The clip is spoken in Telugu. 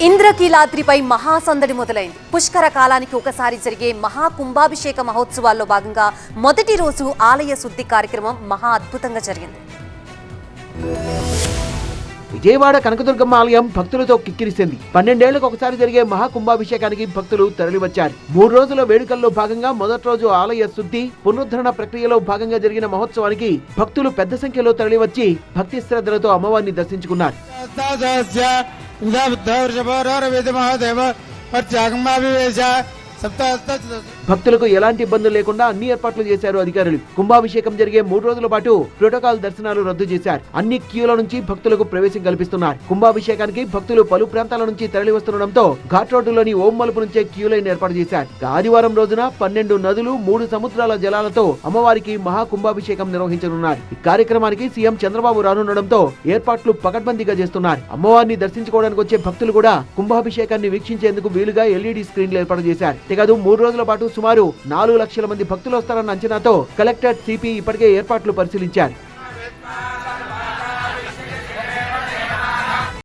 ఇంద్రకీలాద్రిపై మహాసందడి మొదలైంది. పుష్కర కాలానికి ఒకసారి జరిగే మహాకుంభాభిషేక మహోత్సవాల్లో భాగంగా మొదటి రోజు ఆలయ శుద్ధి కార్యక్రమం మహా అద్భుతంగా జరిగింది. విజయవాడ కనకదుర్గమ్మ ఆలయం భక్తులతో కిక్కిరిసింది. 12 ఏళ్లకు ఒకసారి జరిగే మహాకుంభాభిషేకానికి భక్తులు తరలివచ్చారు. 3 రోజుల వేడుకల్లో భాగంగా మొదటి రోజు ఆలయ శుద్ధి పునరుద్ధరణ ప్రక్రియలో భాగంగా జరిగిన మహోత్సవానికి భక్తులు పెద్ద సంఖ్యలో తరలివచ్చి భక్తి శ్రద్ధలతో అమ్మవారిని దర్శించుకున్నారు. భక్తులకు ఎలాంటి ఇబ్బందులు లేకుండా అన్ని ఏర్పాట్లు చేశారు అధికారులు. కుంభాభిషేకం జరిగే 3 రోజుల పాటు ప్రోటోకాల్ దర్శనాలు రద్దు చేశారు. అన్ని క్యూల నుంచి భక్తులకు ప్రవేశం కల్పిస్తున్నారు. కుంభాభిషేకానికి భక్తులు పలు ప్రాంతాల నుంచి తరలి వస్తుండటంతో ఘాట్ రోడ్డులోని ఓం మలుపు నుంచే క్యూ లైన్ ఏర్పాటు చేశారు. ఆదివారం రోజున 12 నదులు 3 సముద్రాల జలాలతో అమ్మవారికి మహాకుంభాభిషేకం నిర్వహించనున్నారు. ఈ కార్యక్రమానికి సీఎం చంద్రబాబు రానుండడంతో ఏర్పాట్లు పకడ్బందీగా చేస్తున్నారు. అమ్మవారిని దర్శించుకోవడానికి వచ్చే భక్తులు కూడా కుంభాభిషేకాన్ని వీక్షించేందుకు వీలుగా ఎల్ఈడి స్క్రీన్లు ఏర్పాటు చేశారు. అంతేకాదు 3 రోజుల పాటు సుమారు 4 లక్షల మంది భక్తులు వస్తారన్న అంచనాతో కలెక్టర్ సిపి ఇప్పటికే ఏర్పాట్లు పరిశీలించారు.